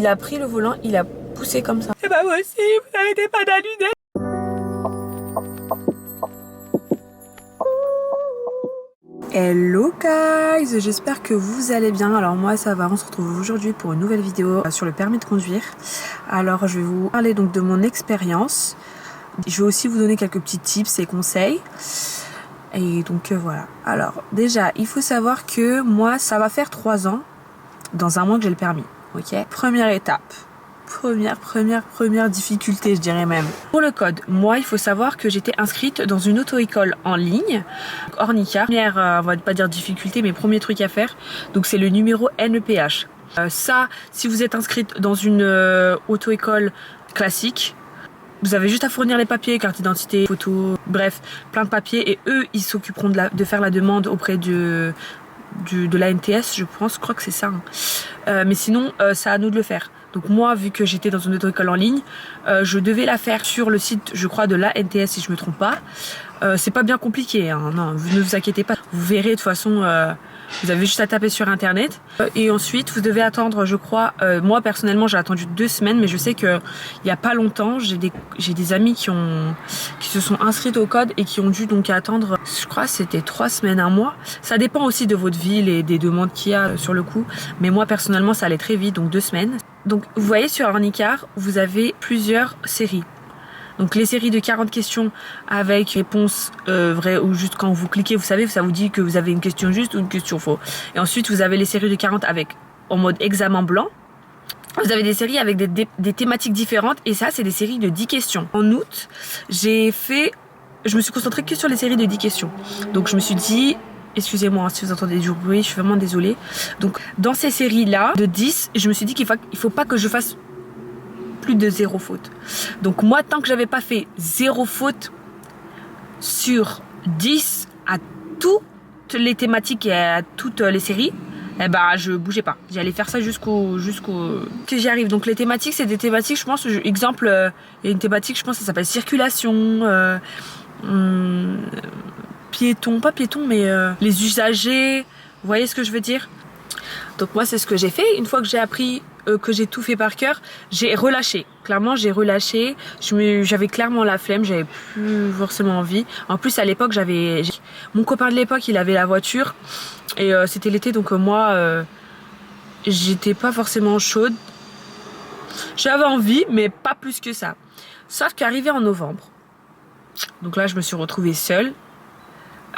il a pris le volant, il a poussé comme ça. C'est pas possible, arrêtez pas d'allumer. Hello guys, j'espère que vous allez bien. Alors moi ça va, on se retrouve aujourd'hui pour une nouvelle vidéo sur le permis de conduire. Alors je vais vous parler donc de mon expérience. Je vais aussi vous donner quelques petits tips et conseils. Et donc voilà. Alors déjà il faut savoir que moi ça va faire 3 ans dans un mois que j'ai le permis. Ok. Première étape. Première difficulté, je dirais même. Pour le code, moi, il faut savoir que j'étais inscrite dans une auto-école en ligne, Ornica. Première, on va pas dire difficulté, mais premier truc à faire, donc c'est le numéro NEPH. Ça, si vous êtes inscrite dans une auto-école classique, vous avez juste à fournir les papiers, carte d'identité, photo, bref, plein de papiers, et eux, ils s'occuperont de faire la demande auprès de l'ANTS, je pense, je crois que c'est ça. Hein. Mais sinon, c'est à nous de le faire. Donc moi, vu que j'étais dans une auto-école en ligne, je devais la faire sur le site, je crois, de l'ANTS, si je me trompe pas. C'est pas bien compliqué, hein, non, ne vous inquiétez pas. Vous verrez, de toute façon, vous avez juste à taper sur internet. Et ensuite, vous devez attendre, je crois, moi personnellement, j'ai attendu 2 semaines, mais je sais que il y a pas longtemps, j'ai des amis qui se sont inscrits au code et qui ont dû donc attendre, je crois, c'était 3 semaines, 1 mois. Ça dépend aussi de votre ville et des demandes qu'il y a sur le coup. Mais moi, personnellement, ça allait très vite, donc 2 semaines. Donc, vous voyez, sur Ornicar, vous avez plusieurs séries. Donc les séries de 40 questions avec réponse vraie ou juste quand vous cliquez, vous savez, ça vous dit que vous avez une question juste ou une question faux. Et ensuite, vous avez les séries de 40 avec en mode examen blanc. Vous avez des séries avec des thématiques différentes et ça, c'est des séries de 10 questions. En août, je me suis concentrée que sur les séries de 10 questions. Donc je me suis dit, excusez-moi si vous entendez du bruit, je suis vraiment désolée. Donc dans ces séries-là de 10, je me suis dit qu'il faut pas que je fasse plus de 0 faute. Donc moi, tant que j'avais pas fait 0 faute sur 10 à toutes les thématiques et à toutes les séries, eh ben je bougeais pas. J'allais faire ça jusqu'au que j'y arrive. Donc les thématiques, c'est des thématiques, je pense, exemple, il y a une thématique, je pense, ça s'appelle circulation, piéton, pas piéton, mais les usagers. Vous voyez ce que je veux dire? Donc moi, c'est ce que j'ai fait. Une fois que j'ai appris, que j'ai tout fait par cœur, j'ai relâché. Clairement, j'ai relâché. J'avais clairement la flemme, j'avais plus forcément envie. En plus, à l'époque, mon copain de l'époque, il avait la voiture et c'était l'été, donc moi, j'étais pas forcément chaude. J'avais envie, mais pas plus que ça. Sauf qu'arrivé en novembre, donc là, je me suis retrouvée seule.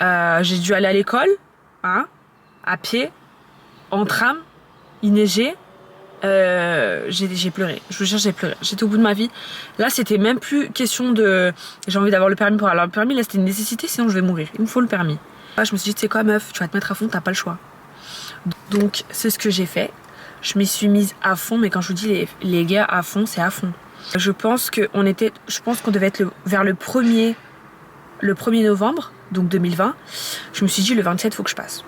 J'ai dû aller à l'école, hein, à pied, en tram, il neigeait. J'ai pleuré, je vous jure, j'ai pleuré, j'étais au bout de ma vie. Là, c'était même plus question de j'ai envie d'avoir le permis pour avoir le permis, là c'était une nécessité, sinon je vais mourir, il me faut le permis. Là, je me suis dit, tu sais quoi meuf, tu vas te mettre à fond, t'as pas le choix. Donc c'est ce que j'ai fait, je m'y suis mise à fond, mais quand je vous dis les gars à fond, c'est à fond. Je pense qu'on devait être vers le 1er novembre, donc 2020. Je me suis dit le 27 faut que je passe.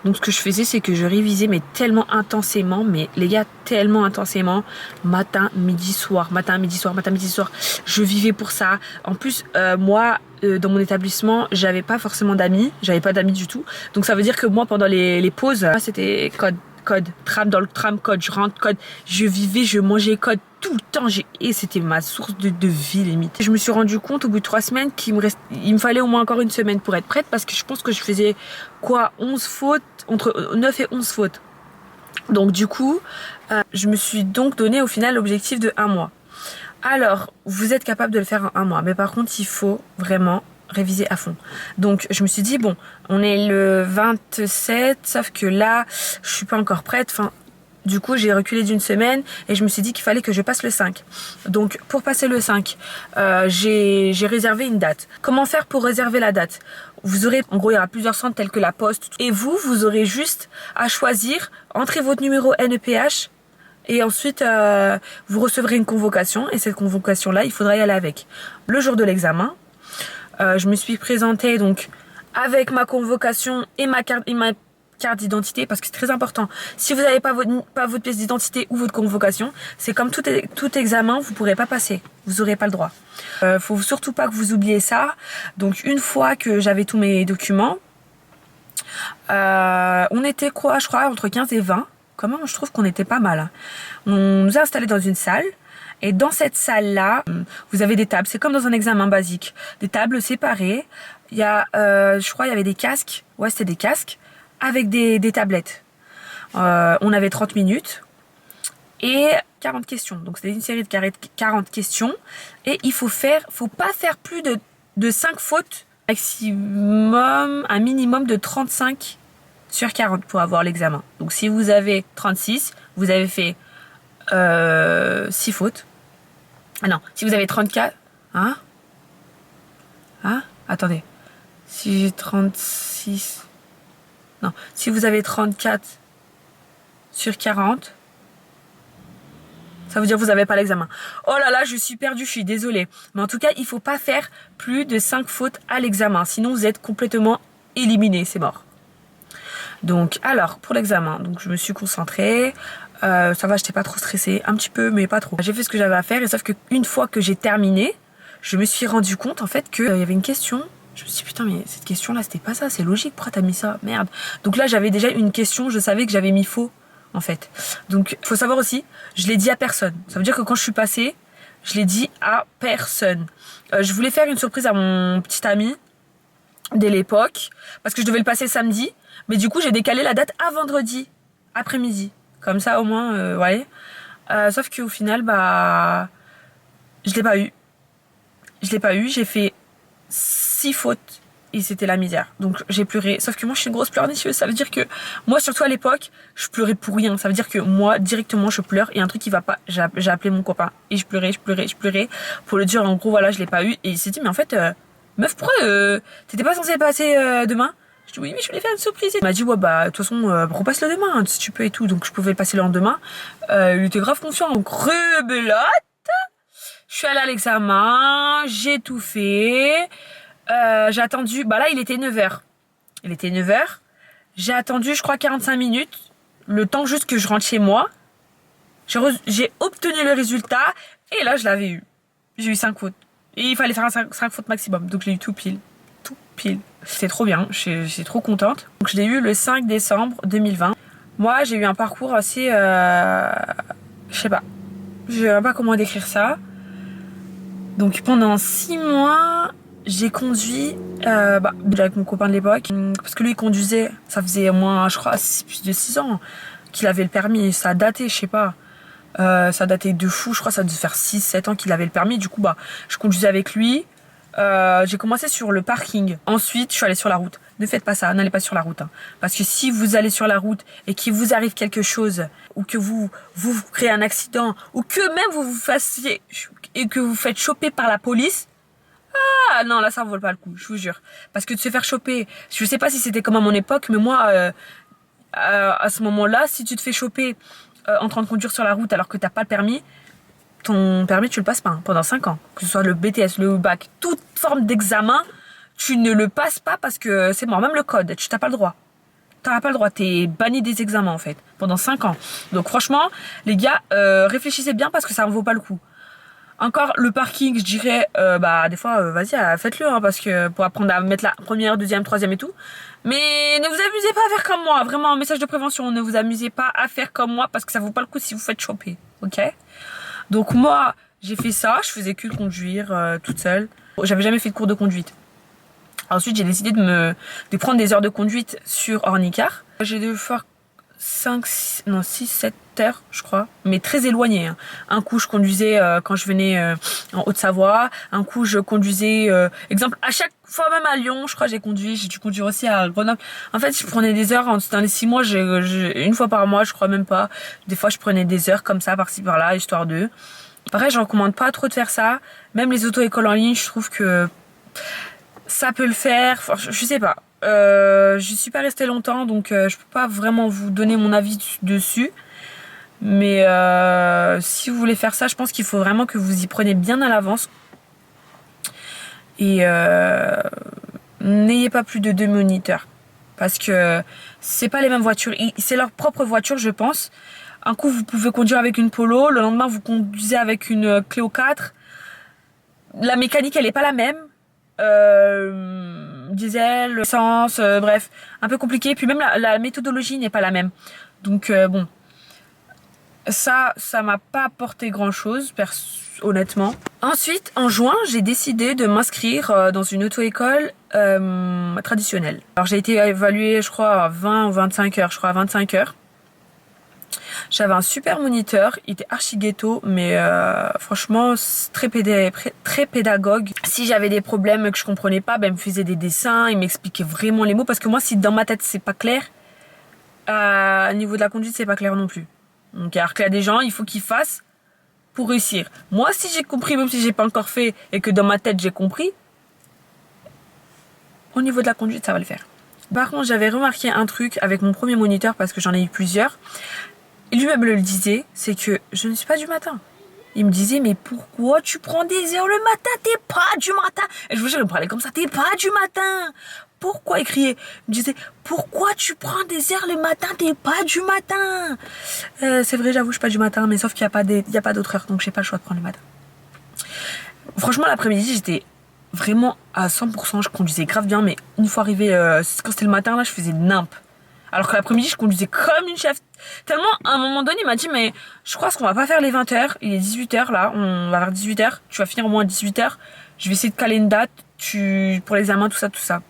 Donc ce que je faisais, c'est que je révisais, mais tellement intensément, mais les gars, tellement intensément, matin, midi, soir. Je vivais pour ça. En plus, moi, dans mon établissement, j'avais pas forcément d'amis, j'avais pas d'amis du tout. Donc ça veut dire que moi, pendant les pauses, c'était code, tram, dans le tram, code, je rentre, code. Je vivais, je mangeais code tout le temps, et c'était ma source de vie limite. Je me suis rendu compte au bout de 3 semaines qu'il me fallait au moins encore 1 semaine pour être prête, parce que je pense que je faisais 11 fautes, entre 9 et 11 fautes. Donc du coup, je me suis donc donné au final l'objectif de 1 mois. Alors, vous êtes capable de le faire en 1 mois, mais par contre, il faut vraiment réviser à fond. Donc je me suis dit, bon, on est le 27, sauf que là, je suis pas encore prête, enfin... Du coup, j'ai reculé d'1 semaine et je me suis dit qu'il fallait que je passe le 5. Donc, pour passer le 5, j'ai réservé une date. Comment faire pour réserver la date? Vous aurez, en gros, il y aura plusieurs centres tels que la Poste. Et vous aurez juste à choisir, entrez votre numéro NEPH et ensuite, vous recevrez une convocation. Et cette convocation-là, il faudra y aller avec. Le jour de l'examen, je me suis présentée donc avec ma convocation et ma carte d'identité, parce que c'est très important. Si vous n'avez pas votre pièce d'identité ou votre convocation, c'est comme tout examen, vous ne pourrez pas passer, vous n'aurez pas le droit. Faut surtout pas que vous oubliez ça. Donc une fois que j'avais tous mes documents, on était quoi, je crois entre 15 et 20 quand même, je trouve qu'on était pas mal. Hein. On nous a installés dans une salle. Et dans cette salle-là, vous avez des tables. C'est comme dans un examen basique. Des tables séparées. Il y a, je crois, il y avait des casques. Ouais, c'était des casques. Avec des tablettes. On avait 30 minutes. Et 40 questions. Donc, c'était une série de 40 questions. Et il faut pas faire plus de 5 fautes. Maximum, un minimum de 35 sur 40 pour avoir l'examen. Donc, si vous avez 36, vous avez fait 6 fautes. Ah non, si vous avez 34... Hein? Attendez. Si j'ai 36... Non, si vous avez 34 sur 40... Ça veut dire que vous n'avez pas l'examen. Oh là là, je suis perdue, je suis désolée. Mais en tout cas, il ne faut pas faire plus de 5 fautes à l'examen. Sinon, vous êtes complètement éliminé, c'est mort. Donc, alors, pour l'examen, donc je me suis concentrée. Ça va, j'étais pas trop stressée, un petit peu, mais pas trop. J'ai fait ce que j'avais à faire, et sauf qu'une fois que j'ai terminé, je me suis rendu compte en fait qu'il y avait une question. Je me suis dit putain, mais cette question-là, c'était pas ça, c'est logique, pourquoi t'as mis ça? Merde. Donc là, j'avais déjà une question, je savais que j'avais mis faux en fait. Donc, il faut savoir aussi, je l'ai dit à personne. Ça veut dire que quand je suis passée, je l'ai dit à personne. Je voulais faire une surprise à mon petit ami dès l'époque, parce que je devais le passer samedi, mais du coup, j'ai décalé la date à vendredi après-midi. Comme ça, au moins, ouais. Sauf qu'au final, bah... Je l'ai pas eu. J'ai fait 6 fautes. Et c'était la misère. Donc, j'ai pleuré. Sauf que moi, je suis une grosse pleurnicheuse. Ça veut dire que... Moi, surtout à l'époque, je pleurais pour rien. Ça veut dire que moi, directement, je pleure. Et un truc qui va pas... J'ai appelé mon copain. Et je pleurais. Pour le dire, en gros, voilà, je l'ai pas eu. Et il s'est dit, mais en fait... meuf, pourquoi t'étais pas censée passer demain? Je dis oui, mais je voulais faire une surprise. Il m'a dit ouais bah de toute façon repasse le demain hein, si tu peux et tout. Donc je pouvais le passer le lendemain. Il était grave confiant. Donc rebelote. Je suis allée à l'examen, j'ai tout fait. J'ai attendu. Bah là il était 9h. J'ai attendu je crois 45 minutes. Le temps juste que je rentre chez moi. J'ai obtenu le résultat. Et là je l'avais eu. J'ai eu 5 fautes. Et il fallait faire 5 fautes maximum. Donc j'ai eu tout pile. C'était trop bien, je suis trop contente. Donc je l'ai eu le 5 décembre 2020. Moi j'ai eu un parcours assez... je sais pas. Je sais même pas comment décrire ça. Donc pendant 6 mois, j'ai conduit avec mon copain de l'époque. Parce que lui il conduisait, ça faisait au moins je crois plus de 6 ans qu'il avait le permis. Ça a daté, je sais pas. Ça datait de fou, je crois que ça devait faire 6-7 ans qu'il avait le permis. Du coup bah je conduisais avec lui. J'ai commencé sur le parking. Ensuite, je suis allée sur la route. Ne faites pas ça, n'allez pas sur la route. Hein. Parce que si vous allez sur la route et qu'il vous arrive quelque chose, ou que vous créez un accident, ou que même vous fassiez et que vous faites choper par la police, ah non, là ça ne vaut pas le coup, je vous jure. Parce que de se faire choper, je sais pas si c'était comme à mon époque, mais moi, à ce moment-là, si tu te fais choper en train de conduire sur la route alors que t'as pas le permis, ton permis tu le passes pas hein, pendant 5 ans. Que ce soit le BTS, le bac, toute forme d'examen, tu ne le passes pas parce que c'est mort. Même le code, tu n'as pas le droit. T'auras pas le droit, t'es banni des examens en fait, pendant 5 ans. Donc franchement, les gars, réfléchissez bien parce que ça en vaut pas le coup. Encore le parking, je dirais, des fois, vas-y, faites-le, hein, parce que pour apprendre à mettre la première, deuxième, troisième et tout. Mais ne vous amusez pas à faire comme moi, vraiment, un message de prévention, ne vous amusez pas à faire comme moi parce que ça vaut pas le coup si vous faites choper, ok? Donc moi, j'ai fait ça, je faisais que conduire toute seule. J'avais jamais fait de cours de conduite. Ensuite, j'ai décidé de prendre des heures de conduite sur Ornicar. J'ai dû faire 6, 7 heures, je crois, mais très éloigné. Hein. Un coup, je conduisais quand je venais en Haute-Savoie. Un coup, je conduisais, exemple, à chaque fois, même à Lyon, je crois, j'ai dû conduire aussi à Grenoble. En fait, je prenais des heures, dans les 6 mois, une fois par mois, je crois même pas. Des fois, je prenais des heures comme ça, par-ci, par-là, histoire de... Pareil, je recommande pas trop de faire ça. Même les auto-écoles en ligne, je trouve que ça peut le faire. Enfin, je sais pas. Je suis pas restée longtemps, donc je peux pas vraiment vous donner mon avis dessus. Mais si vous voulez faire ça, je pense qu'il faut vraiment que vous y preniez bien à l'avance. Et n'ayez pas plus de 2 moniteurs. Parce que c'est pas les mêmes voitures. C'est leur propre voiture, je pense. Un coup, vous pouvez conduire avec une Polo. Le lendemain, vous conduisez avec une Clio 4. La mécanique, elle est pas la même. Diesel, essence, bref, un peu compliqué. Puis même la méthodologie n'est pas la même. Donc bon, Ça m'a pas apporté grand chose, honnêtement. Ensuite, en juin, j'ai décidé de m'inscrire dans une auto-école traditionnelle. Alors j'ai été évaluée, je crois, à 20 ou 25 heures, je crois à 25 heures. J'avais un super moniteur, il était archi ghetto, mais franchement très pédagogue. Si j'avais des problèmes que je comprenais pas, ben, il me faisait des dessins, il m'expliquait vraiment les mots. Parce que moi, si dans ma tête c'est pas clair, au niveau de la conduite c'est pas clair non plus. Donc alors qu'il y a des gens, il faut qu'ils fassent pour réussir. Moi, si j'ai compris, même si j'ai pas encore fait, et que dans ma tête j'ai compris, au niveau de la conduite ça va le faire. Par contre, j'avais remarqué un truc avec mon premier moniteur, parce que j'en ai eu plusieurs. Et lui-même le disait, c'est que je ne suis pas du matin. Il me disait, mais pourquoi tu prends des heures le matin? T'es pas du matin. Et je vous jure, il me parlait comme ça, t'es pas du matin. Pourquoi? Il criait. Il me disait, pourquoi tu prends des heures le matin? T'es pas du matin. C'est vrai, j'avoue, je suis pas du matin, mais sauf qu'il n'y a pas d'autre heure, donc j'ai pas le choix de prendre le matin. Franchement, l'après-midi, j'étais vraiment à 100%, je conduisais grave bien, mais une fois arrivé, quand c'était le matin, là, je faisais nimp. Alors que l'après-midi, je conduisais comme une chef. Tellement, à un moment donné, il m'a dit, mais je crois qu'on va pas faire les 20h. Il est 18h là, on va vers 18h. Tu vas finir au moins à 18h. Je vais essayer de caler une date pour l'examen, tout ça, tout ça.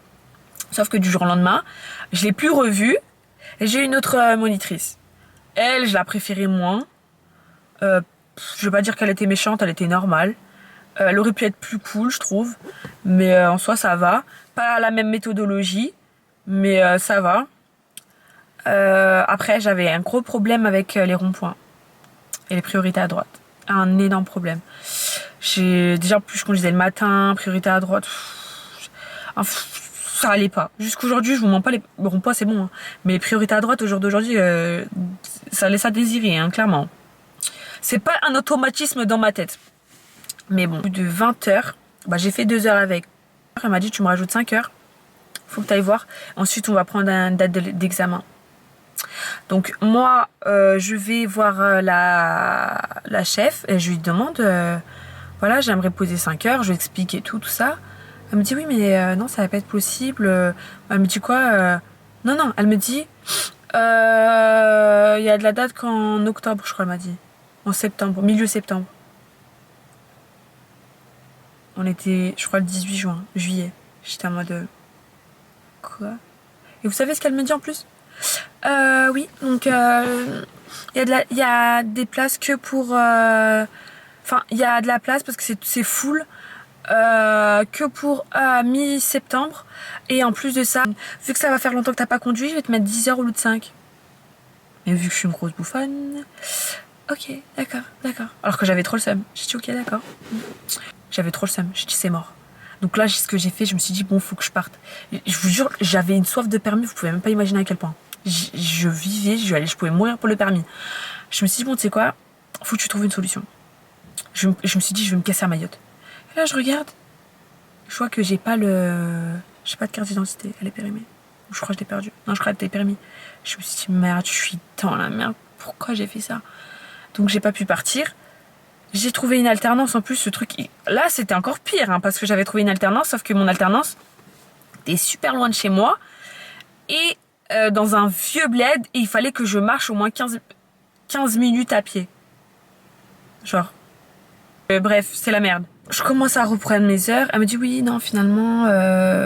Sauf que du jour au lendemain, je l'ai plus revue. Et j'ai une autre monitrice. Elle, je la préférais moins. Je veux pas dire qu'elle était méchante, elle était normale. Elle aurait pu être plus cool, je trouve. Mais en soi, ça va. Pas la même méthodologie, mais ça va. Après, j'avais un gros problème avec les ronds-points et les priorités à droite. Un énorme problème. Déjà, plus je conduisais le matin, priorité à droite, ça allait pas. Jusqu'aujourd'hui, je vous mens pas, les ronds-points c'est bon, hein. Mais les priorités à droite au jour d'aujourd'hui, ça laisse à désirer, hein, clairement. C'est pas un automatisme dans ma tête. Mais bon, au bout de 20 heures, bah, j'ai fait 2 heures avec. Elle m'a dit, tu me rajoutes 5 heures. Faut que tu ailles voir. Ensuite, on va prendre une date d'examen. Donc moi, je vais voir la chef et je lui demande, voilà, j'aimerais poser 5 heures, je lui explique et tout ça. Elle me dit, oui, mais non, ça va pas être possible. Elle me dit quoi Non, elle me dit, il y a de la date qu'en octobre, je crois, elle m'a dit. En septembre, milieu septembre. On était, je crois, le 18 juillet. J'étais en mode, quoi? Et vous savez ce qu'elle me dit en plus? Oui, donc il y a des places que pour... Enfin, il y a de la place parce que c'est full que pour mi-septembre. Et en plus de ça, vu que ça va faire longtemps que t'as pas conduit, je vais te mettre 10 heures au lieu de 5. Et vu que je suis une grosse bouffonne... Ok, d'accord. Alors que j'avais trop le seum. J'ai dit ok, d'accord. J'avais trop le seum. J'ai dit c'est mort. Donc là, ce que j'ai fait, je me suis dit bon, faut que je parte. Je vous jure, j'avais une soif de permis, vous pouvez même pas imaginer à quel point. Je vivais, je pouvais mourir pour le permis. Je me suis dit bon, tu sais quoi, faut que tu trouves une solution. Je me suis dit je vais me casser à Mayotte. Et là, je regarde, je vois que j'ai pas de carte d'identité, elle est périmée. Je crois que je l'ai perdue. Non, je crois qu'elle était périmée. Je me suis dit merde, je suis dans la merde. Pourquoi j'ai fait ça? Donc j'ai pas pu partir. J'ai trouvé une alternance en plus, ce truc. Là, c'était encore pire, hein, parce que j'avais trouvé une alternance, sauf que mon alternance était super loin de chez moi et dans un vieux bled, et il fallait que je marche au moins 15 minutes à pied. Genre. Bref, c'est la merde. Je commence à reprendre mes heures. Elle me dit oui, non, finalement,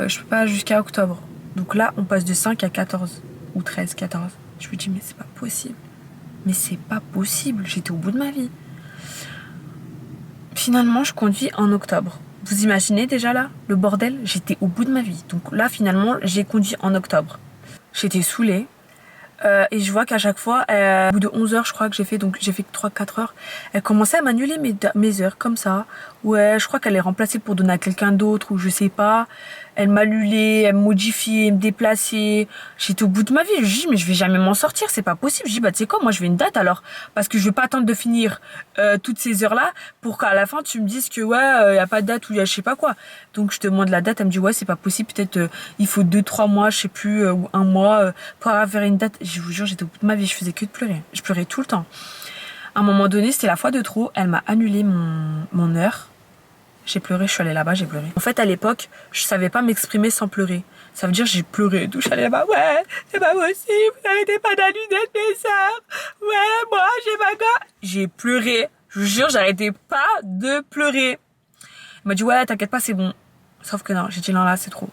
je peux pas jusqu'à octobre. Donc là, on passe de 5 à 14. Ou 13, 14. Je me dis, mais c'est pas possible. Mais c'est pas possible, j'étais au bout de ma vie. Finalement, je conduis en octobre. Vous imaginez déjà là, le bordel? J'étais au bout de ma vie. Donc là, finalement, j'ai conduit en octobre. J'étais saoulée. Et je vois qu'à chaque fois, au bout de 11 heures, je crois que j'ai fait 3-4 heures, elle commençait à m'annuler mes heures comme ça. Ouais, je crois qu'elle est remplacée pour donner à quelqu'un d'autre ou je sais pas. Elle m'annulait, elle me modifiait, elle me déplaçait. J'étais au bout de ma vie. Je dis, mais je vais jamais m'en sortir, c'est pas possible. Je dis, bah tu sais quoi, moi je veux une date alors. Parce que je veux pas attendre de finir toutes ces heures-là pour qu'à la fin tu me dises que ouais, y a pas de date ou y a je sais pas quoi. Donc je te demande la date, elle me dit ouais, c'est pas possible, peut-être il faut 2-3 mois, je sais plus, ou 1 mois pour avoir une date. Je vous jure, j'étais au bout de ma vie, je faisais que de pleurer. Je pleurais tout le temps. À un moment donné, c'était la fois de trop, elle m'a annulé mon heure. J'ai pleuré, je suis allée là-bas, j'ai pleuré. En fait, à l'époque, je savais pas m'exprimer sans pleurer. Ça veut dire j'ai pleuré et tout. Je suis allée là-bas, ouais, c'est pas possible, n'arrêtez pas d'annuler mes sœurs. Ouais, moi, j'ai ma gosse. J'ai pleuré. Je vous jure, j'arrêtais pas de pleurer. Il m'a dit, ouais, t'inquiète pas, c'est bon. Sauf que non, j'ai dit, non, là, c'est trop.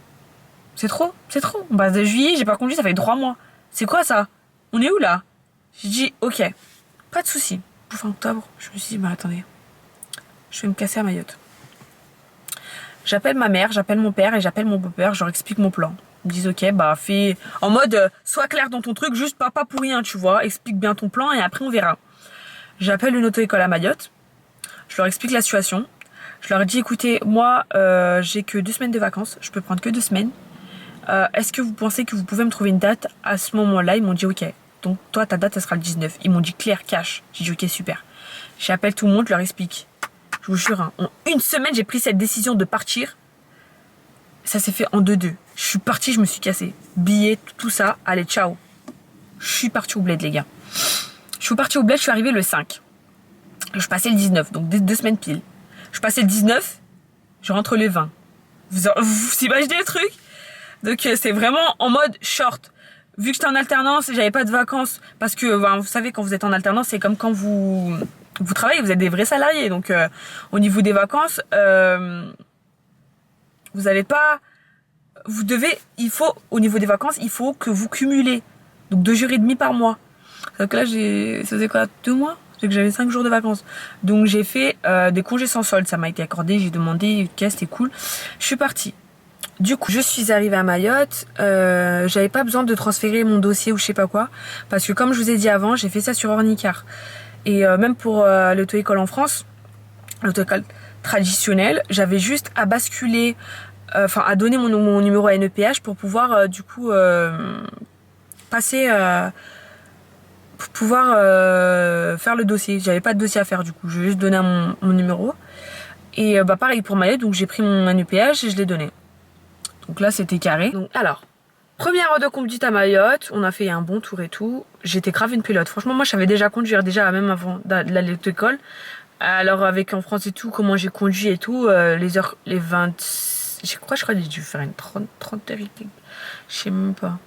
C'est trop, c'est trop. On passe de juillet, j'ai pas conduit, ça fait 3 mois. C'est quoi ça? On est où là? J'ai dit, ok, pas de souci. Fin octobre, je me suis dit, mais attendez, je vais me casser à Mayotte. J'appelle ma mère, j'appelle mon père et j'appelle mon beau-père, je leur explique mon plan. Ils me disent ok, bah fais en mode sois clair dans ton truc, juste pas pour rien, tu vois, explique bien ton plan et après on verra. J'appelle une auto-école à Mayotte, je leur explique la situation, je leur dis écoutez, moi j'ai que 2 semaines de vacances, je peux prendre que 2 semaines. Est-ce que vous pensez que vous pouvez me trouver une date à ce moment-là? Ils m'ont dit ok, donc toi ta date ça sera le 19. Ils m'ont dit clair, cash. J'ai dit ok, super. J'appelle tout le monde, je leur explique. Je vous jure, hein, en 1 semaine, j'ai pris cette décision de partir. Ça s'est fait en 2-2. Je suis partie, je me suis cassée. Billets, tout ça. Allez, ciao. Je suis partie au bled, les gars. Je suis partie au bled, je suis arrivée le 5. Je passais le 19, donc 2 semaines pile. Je passais le 19, je rentre le 20. Vous imaginez le truc? Donc c'est vraiment en mode short. Vu que j'étais en alternance, j'avais pas de vacances. Parce que, ben, vous savez, quand vous êtes en alternance, c'est comme quand vous travaillez, vous êtes des vrais salariés. Donc au niveau des vacances, vous avez pas... il faut, au niveau des vacances, il faut que vous cumulez. Donc 2 jours et demi par mois. Donc là, ça faisait quoi, 2 mois? C'est que j'avais 5 jours de vacances. Donc j'ai fait des congés sans solde. Ça m'a été accordé, j'ai demandé, ok, c'était cool. Je suis partie. Du coup, je suis arrivée à Mayotte. J'avais pas besoin de transférer mon dossier ou je sais pas quoi. Parce que comme je vous ai dit avant, j'ai fait ça sur Ornicar. Et même pour l'auto-école en France, l'auto-école traditionnelle, j'avais juste à basculer, à donner mon numéro à NEPH pour pouvoir du coup passer, pour pouvoir faire le dossier. J'avais pas de dossier à faire du coup, je vais juste donner mon numéro. Et pareil pour Mayotte, donc j'ai pris mon NEPH et je l'ai donné. Donc là c'était carré. Donc alors, première heure de conduite à Mayotte, on a fait un bon tour et tout. J'étais grave une pilote. Franchement, moi je savais déjà conduire, déjà même avant d'aller à l'école. Alors avec en France et tout, comment j'ai conduit et tout, les 20... Je crois que j'ai dû faire une 30 heures et quelques. Je sais même pas.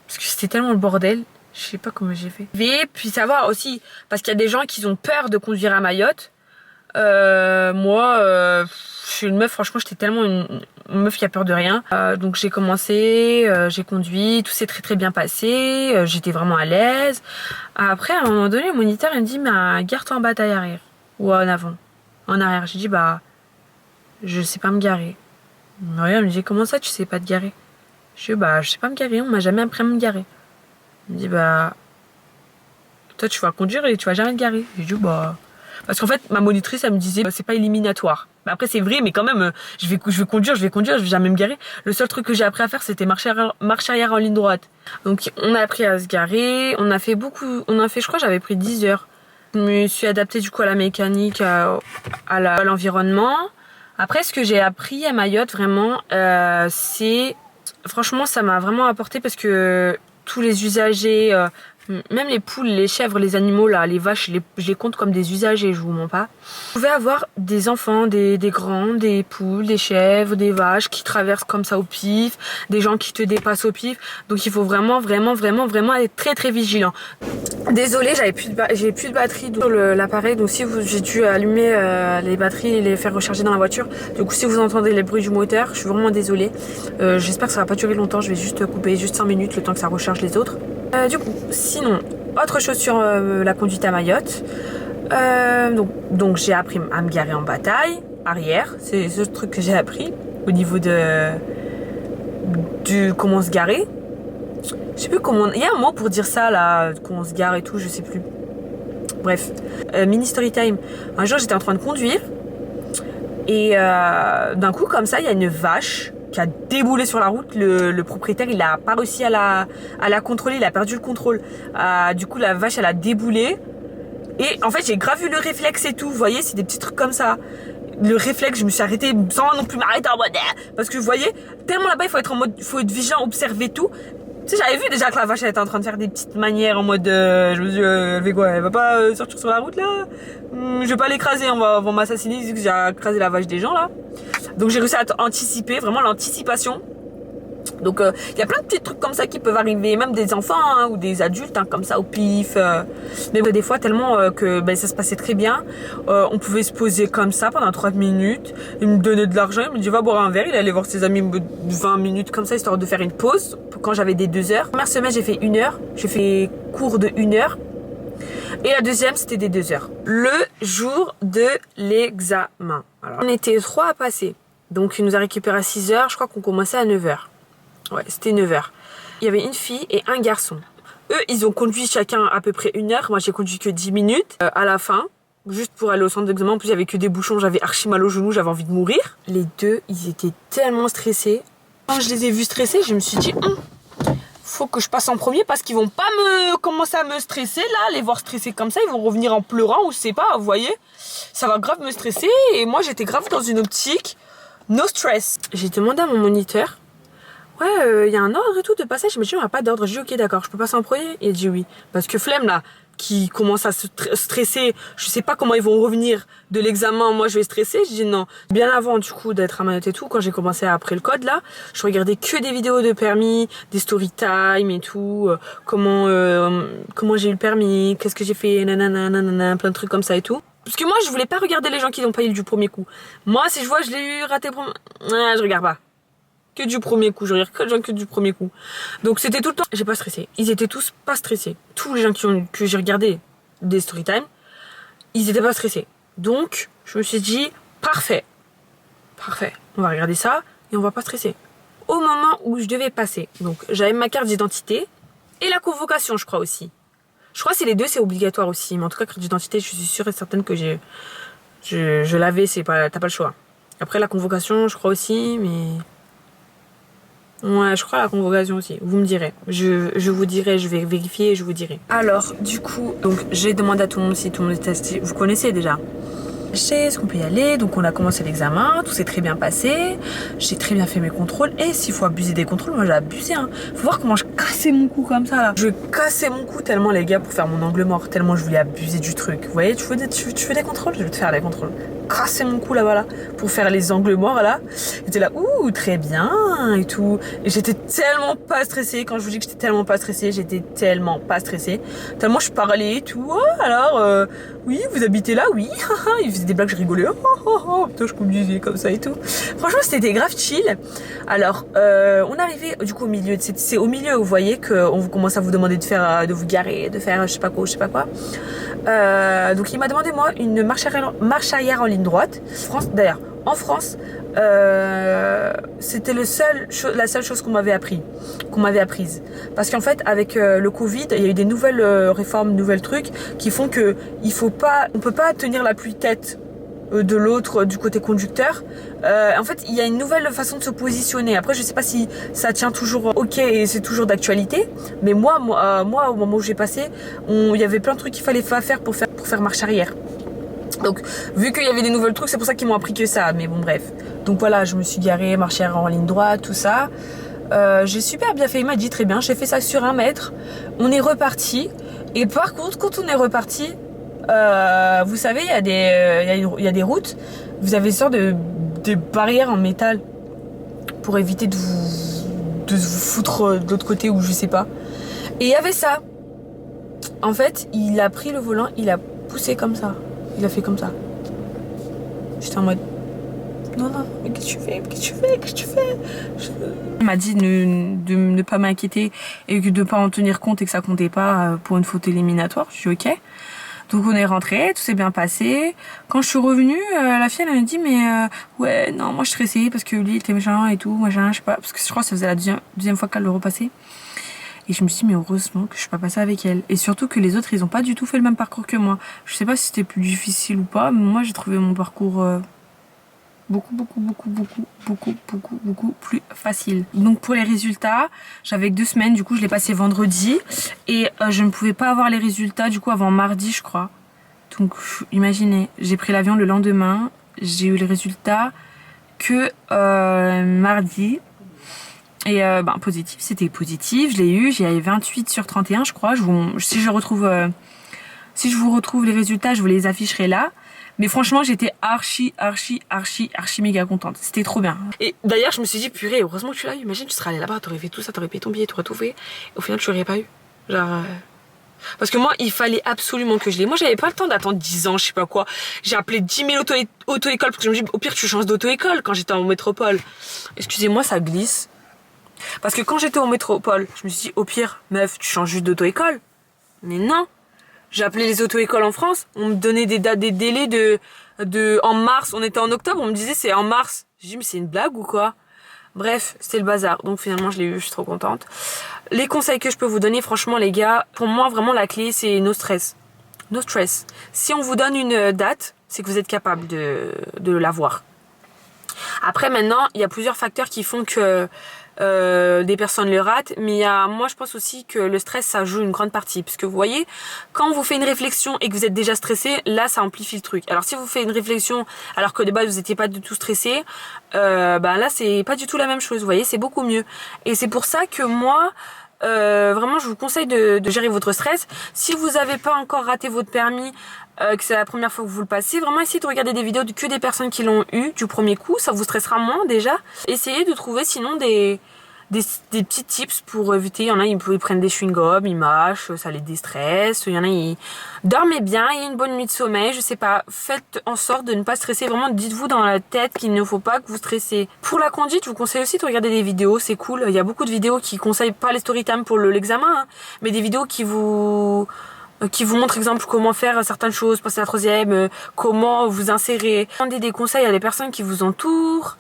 Parce que c'était tellement le bordel. Je sais pas comment j'ai fait. Et puis savoir aussi, parce qu'il y a des gens qui ont peur de conduire à Mayotte. Moi, je suis une meuf, franchement, j'étais tellement une meuf qui a peur de rien. Donc j'ai commencé, j'ai conduit, tout s'est très très bien passé, j'étais vraiment à l'aise. Après, à un moment donné, le moniteur il me dit, mais gare-toi en bataille arrière ou en avant, en arrière. J'ai dit, bah, je sais pas me garer. Il me dit, comment ça, tu sais pas te garer? Je dis, bah, je sais pas me garer, on m'a jamais appris à me garer. Il me dit, bah, toi tu vas conduire et tu vas jamais te garer. J'ai dit, bah... Parce qu'en fait, ma monitrice, elle me disait, c'est pas éliminatoire. Mais après, c'est vrai, mais quand même, je vais conduire, je vais jamais me garer. Le seul truc que j'ai appris à faire, c'était marche arrière en ligne droite. Donc, on a appris à se garer. On a fait, je crois, j'avais pris 10 heures. Je me suis adaptée, du coup, à la mécanique, à l'environnement. Après, ce que j'ai appris à Mayotte, vraiment, c'est... Franchement, ça m'a vraiment apporté parce que tous les usagers... même les poules, les chèvres, les animaux là, les vaches, je les compte comme des usagers, je vous mens pas. Vous pouvez avoir des enfants, des grands, des poules, des chèvres, des vaches qui traversent comme ça au pif, des gens qui te dépassent au pif. Donc il faut vraiment être très très vigilant. Désolée, j'ai plus de batterie sur l'appareil, donc si j'ai dû allumer les batteries et les faire recharger dans la voiture. Du coup, si vous entendez les bruits du moteur, je suis vraiment désolée. J'espère que ça va pas durer longtemps, je vais juste couper juste 5 minutes le temps que ça recharge les autres. Du coup, sinon, autre chose sur la conduite à Mayotte. Donc j'ai appris à me garer en bataille, arrière. C'est ce truc que j'ai appris au niveau du comment se garer. Je sais plus comment... Il y a un mot pour dire ça là, comment on se gare et tout, je sais plus. Bref, mini story time. Un jour, j'étais en train de conduire. Et d'un coup, comme ça, il y a une vache qui a déboulé sur la route. Le propriétaire, il a pas réussi à la contrôler, il a perdu le contrôle. Du coup, la vache, elle a déboulé. Et en fait, j'ai grave eu le réflexe et tout. Vous voyez, c'est des petits trucs comme ça. Le réflexe, je me suis arrêtée sans non plus m'arrêter en mode... Parce que vous voyez, tellement là-bas, il faut être vigilant, observer tout. Tu sais, j'avais vu déjà que la vache, elle était en train de faire des petites manières en mode... je me suis dit, elle fait quoi? Elle va pas sortir sur la route, là? Je vais pas l'écraser, on va m'assassiner, vu que j'ai écrasé la vache des gens, là. Donc j'ai réussi à anticiper, vraiment l'anticipation. Donc il y a plein de petits trucs comme ça qui peuvent arriver, même des enfants hein, ou des adultes hein, comme ça au pif. Mais des fois tellement que ça se passait très bien. On pouvait se poser comme ça pendant 30 minutes. Il me donnait de l'argent, il me dit va boire un verre. Il allait voir ses amis 20 minutes comme ça histoire de faire une pause quand j'avais des 2 heures. La première semaine j'ai fait 1 heure, j'ai fait cours de 1 heure. Et la deuxième c'était des 2 heures. Le jour de l'examen. Alors, on était 3 à passer. Donc il nous a récupéré à 6 heures, je crois qu'on commençait à 9 heures. Ouais, c'était 9 heures. Il y avait une fille et un garçon. Eux, ils ont conduit chacun à peu près 1 heure. Moi, j'ai conduit que 10 minutes à la fin, juste pour aller au centre d'examen. En plus, il y avait que des bouchons. J'avais archi mal au genou. J'avais envie de mourir. Les deux, ils étaient tellement stressés. Quand je les ai vus stressés, je me suis dit, faut que je passe en premier parce qu'ils vont pas me commencer à me stresser là. Les voir stresser comme ça, ils vont revenir en pleurant ou je sais pas. Vous voyez, ça va grave me stresser. Et moi, j'étais grave dans une optique no stress. J'ai demandé à mon moniteur. Ouais, y a un ordre et tout de passage. Je me dis, on n'a pas d'ordre. Je dis, ok, d'accord, je peux passer en premier. Il dit oui. Parce que flemme là, qui commence à se stresser, je sais pas comment ils vont revenir de l'examen. Moi, je vais stresser. Je dis non. Bien avant, du coup, d'être à manette et tout, quand j'ai commencé à après le code là, je regardais que des vidéos de permis, des story time et tout. Comment j'ai eu le permis, qu'est-ce que j'ai fait, nanana, nanana, plein de trucs comme ça et tout. Parce que moi, je voulais pas regarder les gens qui n'ont pas eu du premier coup. Moi, si je vois, je l'ai eu raté, je regarde pas. Que du premier coup, je regarde que les gens que du premier coup. Donc c'était tout le temps, j'ai pas stressé. Ils étaient tous pas stressés. Tous les gens que j'ai regardé des story time, ils étaient pas stressés. Donc je me suis dit, parfait, on va regarder ça et on va pas stresser. Au moment où je devais passer, donc j'avais ma carte d'identité et la convocation, je crois aussi. Je crois que c'est les deux, c'est obligatoire aussi. Mais en tout cas, carte d'identité, je suis sûre et certaine que je l'avais, t'as pas le choix. Après la convocation, je crois aussi, mais... Ouais, je crois la convocation aussi. Vous me direz. Je vous dirai, je vais vérifier et je vous dirai. Alors, du coup, donc j'ai demandé à tout le monde si tout le monde est testé. Vous connaissez déjà. Est-ce qu'on peut y aller? Donc on a commencé l'examen, tout s'est très bien passé. J'ai très bien fait mes contrôles. Et s'il faut abuser des contrôles, moi j'ai abusé. Hein. Faut voir comment je cassais mon cou comme ça là. Je cassais mon cou tellement les gars pour faire mon angle mort. Tellement je voulais abuser du truc. Vous voyez, tu fais des contrôles? Je vais te faire des contrôles. Casser mon cou là-bas là, pour faire les angles morts là. J'étais là, ouh, très bien et tout. Et j'étais tellement pas stressée. Quand je vous dis que j'étais tellement pas stressée, j'étais tellement pas stressée. Tellement je parlais et tout. Oh, alors, oui, vous habitez là? Oui. Il faisait des blagues, je rigolais. Putain, je conduisais comme ça et tout. Franchement, c'était grave chill. Alors, on arrivait du coup au milieu. C'est au milieu, vous voyez, qu'on vous commence à vous demander de vous garer, de faire je sais pas quoi. Donc il m'a demandé moi une marche arrière en ligne droite. D'ailleurs, en France, c'était la seule chose qu'on m'avait apprise. Parce qu'en fait, avec le Covid, il y a eu des nouvelles réformes, nouvelles trucs qui font que on peut pas tenir la pluie tête de l'autre du côté conducteur. En fait, il y a une nouvelle façon de se positionner. Après, je sais pas si ça tient toujours ok et c'est toujours d'actualité. Mais moi, au moment où j'ai passé, il y avait plein de trucs qu'il fallait faire pour faire marche arrière. Donc, vu qu'il y avait des nouvelles trucs, c'est pour ça qu'ils m'ont appris que ça. Mais bon, bref. Donc voilà, je me suis garée, marché en ligne droite, tout ça. J'ai super bien fait. Il m'a dit très bien. J'ai fait ça sur 1 mètre. On est reparti. Et par contre, quand on est reparti, vous savez, il y a des routes. Vous avez une sorte de barrières en métal pour éviter de vous foutre de l'autre côté ou je sais pas. Et il y avait ça. En fait, il a pris le volant, il a poussé comme ça. Il a fait comme ça. J'étais en mode non, mais qu'est-ce que tu fais? Il m'a dit de ne pas m'inquiéter et de ne pas en tenir compte et que ça comptait pas pour une faute éliminatoire. Je suis ok. Donc on est rentré, tout s'est bien passé. Quand je suis revenue, la fille elle m'a dit mais ouais non moi je stressais parce que lui il était méchant et tout, machin, je sais pas, parce que je crois que ça faisait la deuxième fois qu'elle le repassait. Et je me suis dit mais heureusement que je suis pas passée avec elle. Et surtout que les autres ils ont pas du tout fait le même parcours que moi. Je sais pas si c'était plus difficile ou pas, mais moi j'ai trouvé mon parcours beaucoup plus facile. Donc pour les résultats, j'avais que 2 semaines, du coup je l'ai passé vendredi et je ne pouvais pas avoir les résultats du coup avant mardi je crois. Donc imaginez, j'ai pris l'avion le lendemain, j'ai eu les résultats que mardi et positif, c'était positif, je l'ai eu, j'ai 28 sur 31 je crois. Si je vous retrouve les résultats, je vous les afficherai là. Mais franchement, j'étais archi méga contente. C'était trop bien. Et d'ailleurs, je me suis dit, purée, heureusement que tu l'as eu. Imagine, tu serais allé là-bas, t'aurais fait tout ça, t'aurais payé ton billet, t'aurais tout fait. Et au final, tu l'aurais pas eu. Genre... Parce que moi, il fallait absolument que je l'ai. Moi, j'avais pas le temps d'attendre 10 ans, je sais pas quoi. J'ai appelé 10 000 auto-écoles parce que je me dis, au pire, tu changes d'auto-école quand j'étais en métropole. Excusez-moi, ça glisse. Parce que quand j'étais en métropole, je me suis dit, au pire, meuf, tu changes juste d'auto-école. Mais non. J'ai appelé les auto-écoles en France. On me donnait des dates, des délais en mars. On était en octobre, on me disait, c'est en mars. J'ai dit, mais c'est une blague ou quoi? Bref, c'était le bazar. Donc finalement, je l'ai eu, je suis trop contente. Les conseils que je peux vous donner, franchement, les gars, pour moi, vraiment, la clé, c'est no stress. No stress. Si on vous donne une date, c'est que vous êtes capable de l'avoir. Après, maintenant, il y a plusieurs facteurs qui font que des personnes le ratent. Mais moi, je pense aussi que le stress, ça joue une grande partie. Parce que vous voyez, quand on vous fait une réflexion et que vous êtes déjà stressé, là, ça amplifie le truc. Alors, si vous faites une réflexion alors que de base, vous n'étiez pas du tout stressé, là, c'est pas du tout la même chose. Vous voyez, c'est beaucoup mieux. Et c'est pour ça que moi... vraiment, je vous conseille de gérer votre stress. Si vous n'avez pas encore raté votre permis, que c'est la première fois que vous le passez, vraiment essayez de regarder des vidéos que des personnes qui l'ont eu du premier coup, ça vous stressera moins déjà. Essayez de trouver sinon des petits tips pour éviter. Il y en a, ils prennent des chewing-gums, ils mâchent, ça les déstresse. Il y en a, ils dormez bien, il y a une bonne nuit de sommeil, je sais pas. Faites en sorte de ne pas stresser. Vraiment, dites-vous dans la tête qu'il ne faut pas que vous stressez. Pour la conduite, je vous conseille aussi de regarder des vidéos, c'est cool. Il y a beaucoup de vidéos qui conseillent pas les story time pour l'examen, hein, mais des vidéos qui vous montrent, exemple, comment faire certaines choses, passer la troisième, comment vous insérer. Demandez des conseils à des personnes qui vous entourent.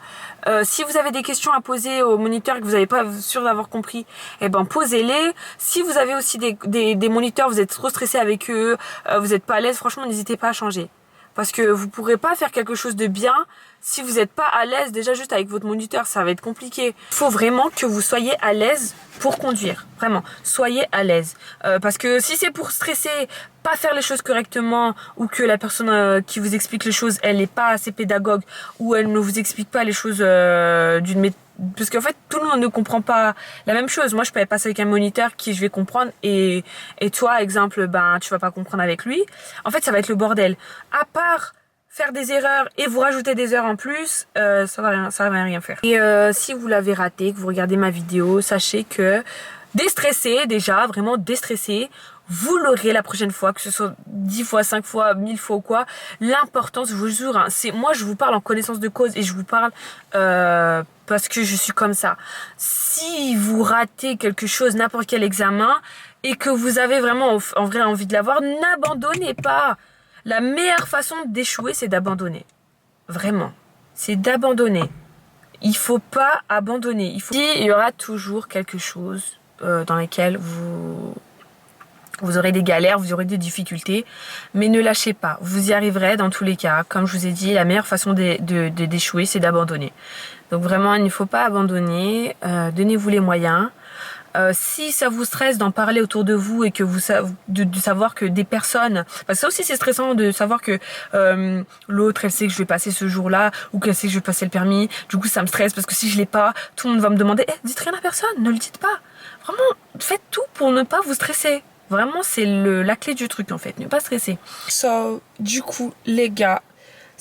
Si vous avez des questions à poser au moniteur et que vous n'avez pas sûr d'avoir compris, eh ben posez-les. Si vous avez aussi des moniteurs, vous êtes trop stressé avec eux, vous n'êtes pas à l'aise, franchement n'hésitez pas à changer. Parce que vous pourrez pas faire quelque chose de bien si vous n'êtes pas à l'aise déjà juste avec votre moniteur, ça va être compliqué. Il faut vraiment que vous soyez à l'aise pour conduire, vraiment, soyez à l'aise. Parce que si c'est pour stresser, pas faire les choses correctement, ou que la personne qui vous explique les choses, elle n'est pas assez pédagogue, ou elle ne vous explique pas les choses d'une méthode, parce qu'en fait tout le monde ne comprend pas la même chose. Moi je peux passer avec un moniteur qui je vais comprendre et toi exemple tu vas pas comprendre avec lui. En fait ça va être le bordel. À part faire des erreurs et vous rajouter des heures en plus, ça va rien faire. Et si vous l'avez raté, que vous regardez ma vidéo, sachez que déstressé déjà, vraiment déstressé, vous l'aurez la prochaine fois, que ce soit 10 fois, 5 fois, 1000 fois ou quoi. L'important, je vous jure, hein, moi je vous parle en connaissance de cause et je vous parle parce que je suis comme ça. Si vous ratez quelque chose, n'importe quel examen, et que vous avez vraiment en vrai envie de l'avoir, n'abandonnez pas. La meilleure façon d'échouer, c'est d'abandonner. Vraiment. C'est d'abandonner. Il faut pas abandonner. Il y aura toujours quelque chose dans lequel vous aurez des galères, vous aurez des difficultés, mais ne lâchez pas. Vous y arriverez dans tous les cas. Comme je vous ai dit, la meilleure façon d'échouer, c'est d'abandonner. Donc vraiment, il ne faut pas abandonner. Donnez-vous les moyens. Si ça vous stresse d'en parler autour de vous et que de savoir que des personnes, parce que ça aussi c'est stressant de savoir que l'autre elle sait que je vais passer ce jour-là ou qu'elle sait que je vais passer le permis, du coup ça me stresse parce que si je l'ai pas, tout le monde va me demander dites rien à personne, ne le dites pas. Vraiment, faites tout pour ne pas vous stresser. Vraiment c'est la clé du truc en fait, ne pas stresser. Du coup les gars,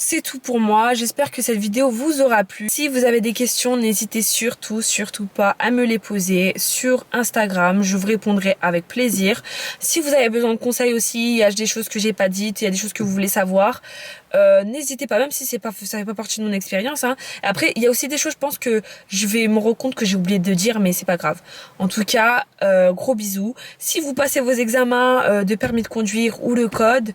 c'est tout pour moi, j'espère que cette vidéo vous aura plu. Si vous avez des questions, n'hésitez surtout pas à me les poser sur Instagram, je vous répondrai avec plaisir. Si vous avez besoin de conseils aussi, il y a des choses que j'ai pas dites, il y a des choses que vous voulez savoir, n'hésitez pas, même si ça fait pas partie de mon expérience, hein. Après il y a aussi des choses, je pense que je vais me rendre compte que j'ai oublié de dire, mais c'est pas grave. En tout cas, gros bisous. Si vous passez vos examens de permis de conduire ou le code,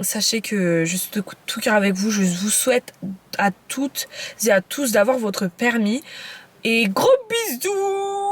sachez que je suis de tout cœur avec vous. Je vous souhaite à toutes et à tous d'avoir votre permis, et gros bisous.